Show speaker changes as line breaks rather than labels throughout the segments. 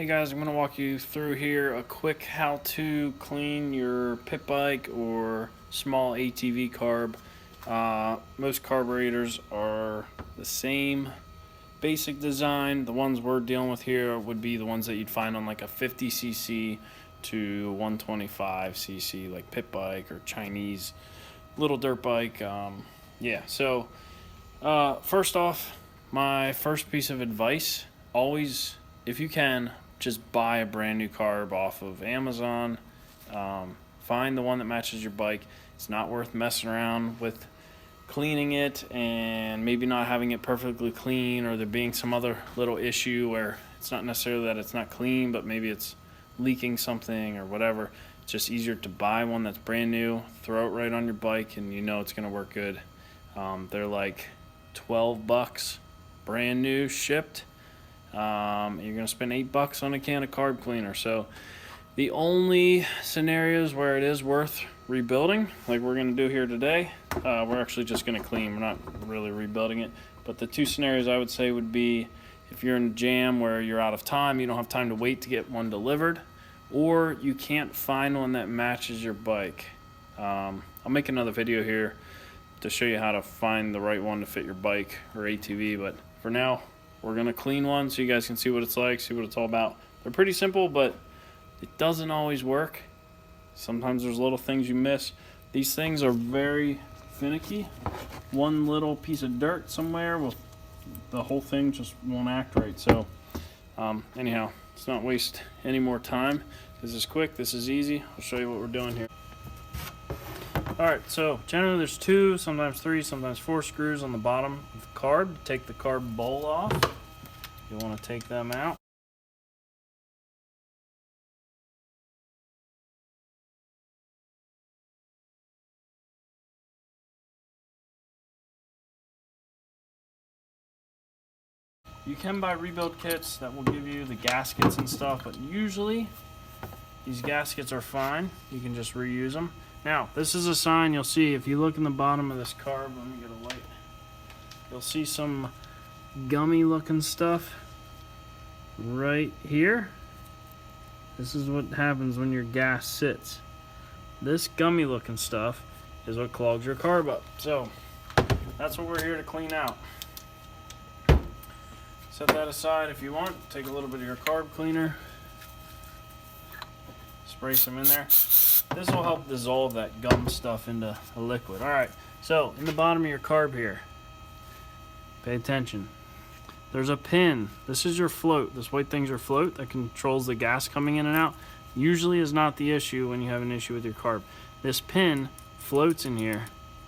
Hey guys, I'm going to walk you through here a quick how to clean your pit bike or small ATV carb. Most carburetors are the same basic design. The ones we're dealing with here would be the ones that you'd find on like a 50cc to 125cc like pit bike or Chinese little dirt bike. First off, my first piece of advice, always, if you can, just buy a brand new carb off of Amazon. Find the one that matches your bike. It's not worth messing around with cleaning it and maybe not having it perfectly clean, or there being some other little issue where it's not necessarily that it's not clean, but maybe it's leaking something or whatever. It's just easier to buy one that's brand new, throw it right on your bike, and you know it's going to work good. They're like $12 brand new shipped. You're going to spend $8 on a can of carb cleaner. So the only scenarios where it is worth rebuilding, like we're going to do here today, we're actually just going to clean. We're not really rebuilding it. But the two scenarios I would say would be if you're in a jam where you're out of time, you don't have time to wait to get one delivered, or you can't find one that matches your bike. I'll make another video here to show you how to find the right one to fit your bike or ATV, but for now, we're going to clean one so you guys can see what it's like, see what it's all about. They're pretty simple, but it doesn't always work. Sometimes there's little things you miss. These things are very finicky. One little piece of dirt somewhere, the whole thing just won't act right. So anyhow, let's not waste any more time. This is quick, this is easy. I'll show you what we're doing here. Alright, so generally there's 2, sometimes 3, sometimes 4 screws on the bottom of the carb. Take the carb bowl off. You want to take them out. You can buy rebuild kits that will give you the gaskets and stuff, but usually these gaskets are fine. You can just reuse them. Now, this is a sign you'll see if you look in the bottom of this carb. Let me get a light. You'll see some gummy looking stuff right here. This is what happens when your gas sits. This gummy looking stuff is what clogs your carb up. So that's what we're here to clean out. Set that aside if you want. Take a little bit of your carb cleaner, spray some in there. This will help dissolve that gum stuff into a liquid. Alright, so in the bottom of your carb here, pay attention. There's a pin. This is your float. This white thing's your float that controls the gas coming in and out. Usually is not the issue when you have an issue with your carb. This pin floats in here.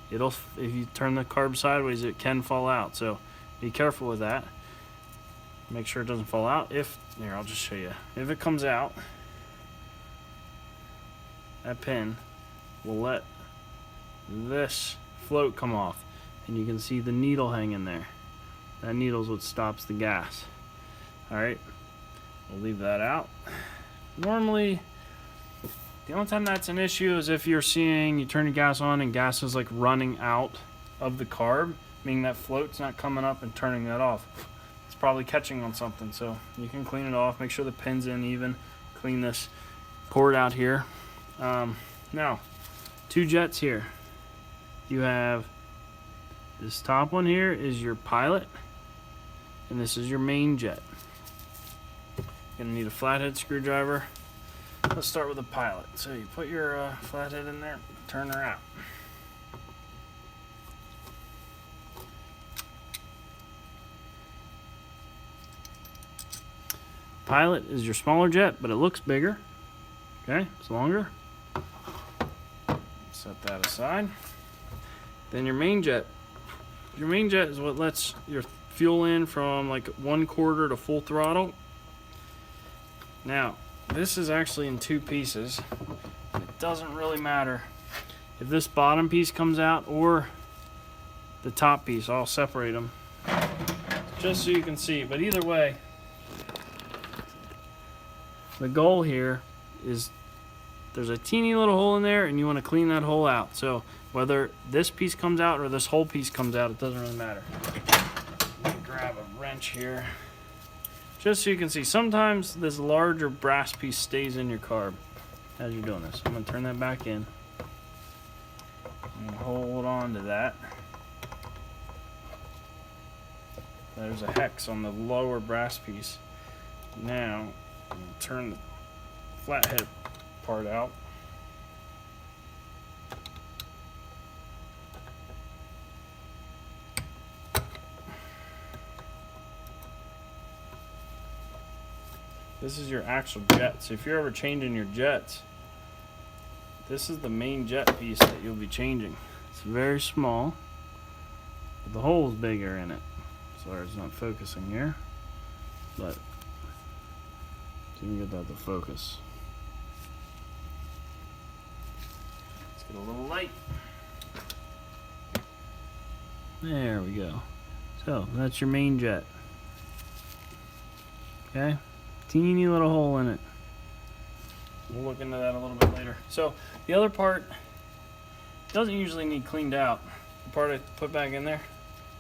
If you turn the carb sideways, it can fall out. So be careful with that. Make sure it doesn't fall out. Here, I'll just show you. If it comes out, that pin will let this float come off, and you can see the needle hanging there. That needle is what stops the gas. Alright, we'll leave that out. Normally, the only time that's an issue is if you're seeing you turn your gas on and gas is like running out of the carb, meaning that float's not coming up and turning that off. It's probably catching on something, so you can clean it off. Make sure the pin's in even. Clean this port out here. Now, 2 jets here. You have this top one here is your pilot, and this is your main jet. You're gonna need a flathead screwdriver. Let's start with the pilot. So you put your flathead in there, turn her out. Pilot is your smaller jet, but it looks bigger. Okay, it's longer. Set that aside. Then your main jet. Your main jet is what lets your fuel in from like 1/4 to full throttle. Now, this is actually in 2 pieces. It doesn't really matter if this bottom piece comes out or the top piece. I'll separate them just so you can see. But either way, the goal here is there's a teeny little hole in there, and you want to clean that hole out. So whether this piece comes out or this whole piece comes out, it doesn't really matter. Let me grab a wrench here. just so you can see, sometimes this larger brass piece stays in your carb as you're doing this. I'm going to turn that back in and hold on to that. There's a hex on the lower brass piece. Now, I'm going to turn the flathead part out. This is your actual jet. So if you're ever changing your jets, this is the main jet piece that you'll be changing. It's very small, but the hole's bigger in it. Sorry, it's not focusing here, but you can get that to focus. Let's get a little light. There we go. So that's your main jet. Okay, teeny little hole in it. We'll look into that a little bit later. So the other part doesn't usually need cleaned out. The part I put back in there,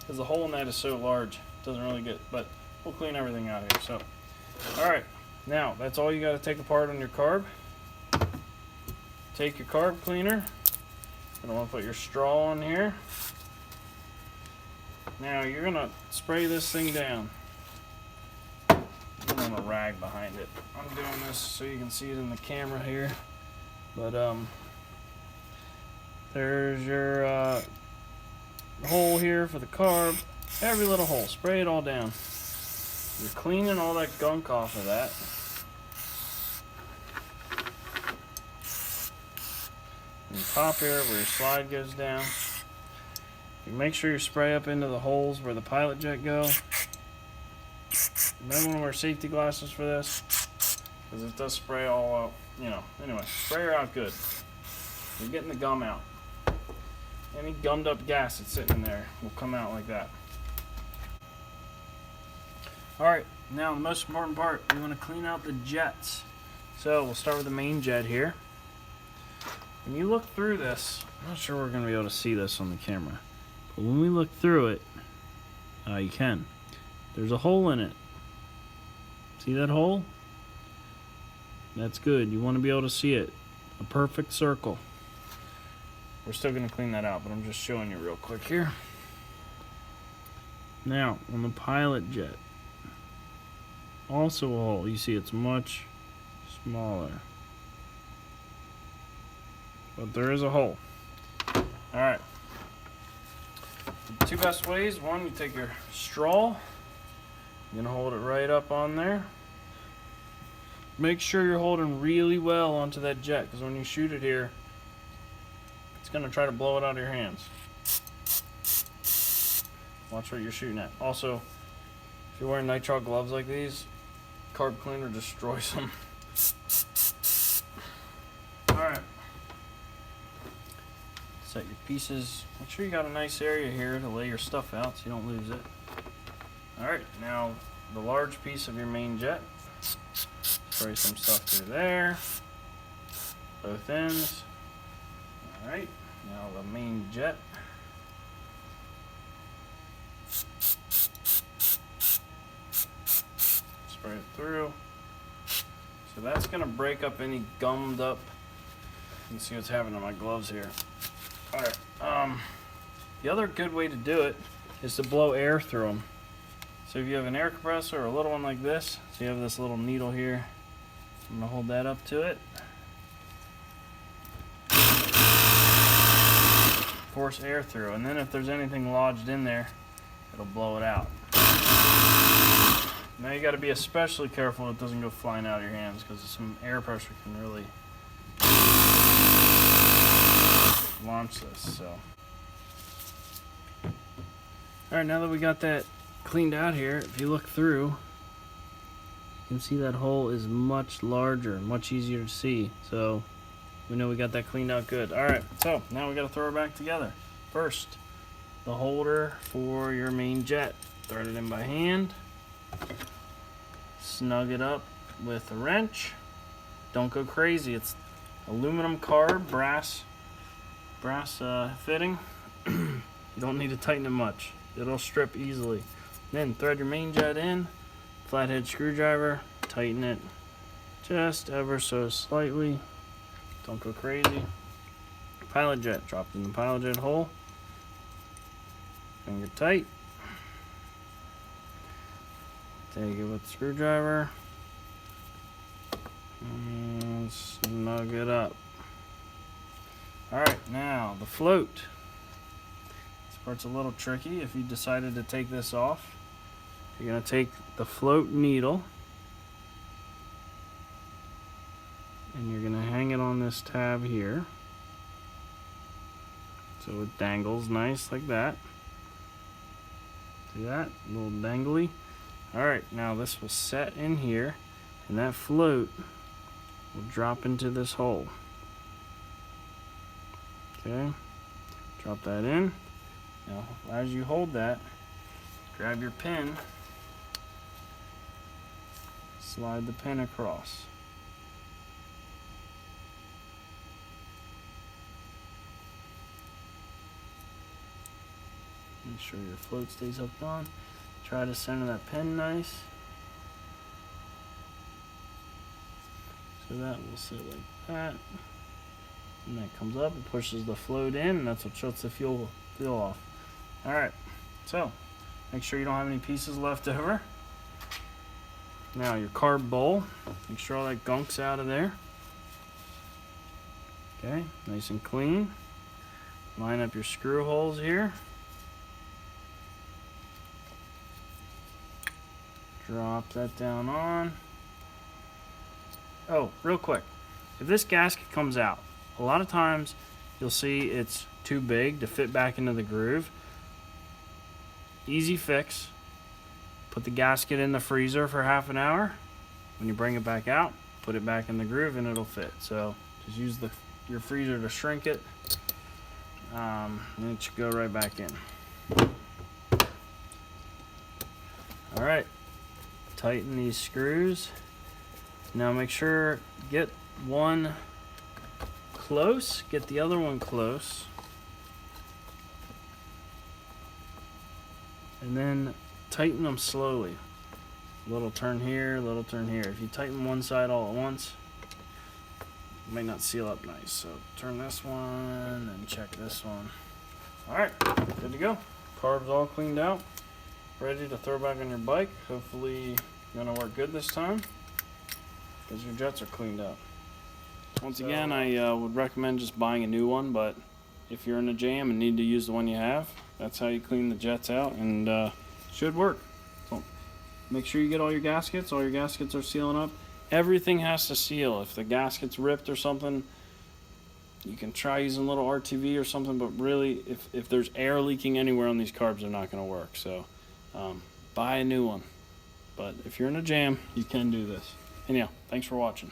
because the hole in that is so large, it doesn't really get, but we'll clean everything out here. So, all right, now that's all you got to take apart on your carb. Take your carb cleaner. I don't want to put your straw on here. Now you're gonna spray this thing down. I'm on a rag behind it. I'm doing this so you can see it in the camera here. But there's your hole here for the carb. Every little hole, spray it all down. You're cleaning all that gunk off of that. And the top here where your slide goes down. You make sure you spray up into the holes where the pilot jet go. Remember when we wear safety glasses for this? Because it does spray all out, you know. Anyway, spray her out good. You're getting the gum out. Any gummed up gas that's sitting in there will come out like that. Alright, now the most important part, we want to clean out the jets. So we'll start with the main jet here. When you look through this, I'm not sure we're going to be able to see this on the camera, but when we look through it, you can. There's a hole in it. See that hole? That's good. You want to be able to see it. A perfect circle. We're still going to clean that out, but I'm just showing you real quick here. Now, on the pilot jet, also a hole. You see it's much smaller. But there is a hole. Alright. The two best ways, one, you take your straw, you're going to hold it right up on there. Make sure you're holding really well onto that jet, because when you shoot it here, it's going to try to blow it out of your hands. Watch what you're shooting at. Also, if you're wearing nitrile gloves like these, carb cleaner destroys them. Alright. Set your pieces. Make sure you got a nice area here to lay your stuff out so you don't lose it. Alright, now the large piece of your main jet. Spray some stuff through there. Both ends. Alright, now the main jet. Spray it through. So that's going to break up any gummed up. You can see what's happening on my gloves here. Alright, the other good way to do it is to blow air through them. So if you have an air compressor or a little one like this, so you have this little needle here, I'm going to hold that up to it. Force air through, and then if there's anything lodged in there, it'll blow it out. Now you got to be especially careful it doesn't go flying out of your hands, because some air pressure can really launch this. So, alright, now that we got that cleaned out here, if you look through, you can see that hole is much larger, much easier to see. So we know we got that cleaned out good. Alright, so now we got to throw her back together. First, the holder for your main jet. Thread it in by hand. Snug it up with a wrench. Don't go crazy. It's aluminum carb, brass fitting. You don't need to tighten it much. It'll strip easily. Then thread your main jet in, flathead screwdriver, tighten it just ever so slightly. Don't go crazy. Pilot jet, dropped in the pilot jet hole. Finger tight. Take it with the screwdriver and snug it up. Alright, now the float. This part's a little tricky. If you decided to take this off, you're going to take the float needle and you're going to hang it on this tab here so it dangles nice like that. See that? A little dangly. Alright, now this will set in here and that float will drop into this hole. Okay, drop that in. Now as you hold that, grab your pin, slide the pin across. Make sure your float stays hooked on. Try to center that pin nice. So that will sit like that. And that comes up, it pushes the float in, and that's what shuts the fuel off. Alright, so make sure you don't have any pieces left over. Now your carb bowl, make sure all that gunk's out of there. Okay, nice and clean. Line up your screw holes here. Drop that down on. Oh, real quick, if this gasket comes out, a lot of times you'll see it's too big to fit back into the groove. Easy fix. Put the gasket in the freezer for half an hour. When you bring it back out, put it back in the groove and it'll fit. So just use your freezer to shrink it, and it should go right back in. All right, tighten these screws. Now make sure, get one close, get the other one close, and then tighten them slowly. Little turn here, little turn here. If you tighten one side all at once, it might not seal up nice. So turn this one and check this one. All right, good to go. Carb's all cleaned out, ready to throw back on your bike. Hopefully gonna work good this time because your jets are cleaned out. Once again, I would recommend just buying a new one, but if you're in a jam and need to use the one you have, that's how you clean the jets out, and it should work. So make sure you get all your gaskets. All your gaskets are sealing up. Everything has to seal. If the gasket's ripped or something, you can try using a little RTV or something, but really, if there's air leaking anywhere on these carbs, they're not going to work. So buy a new one. But if you're in a jam, you can do this. Anyhow, thanks for watching.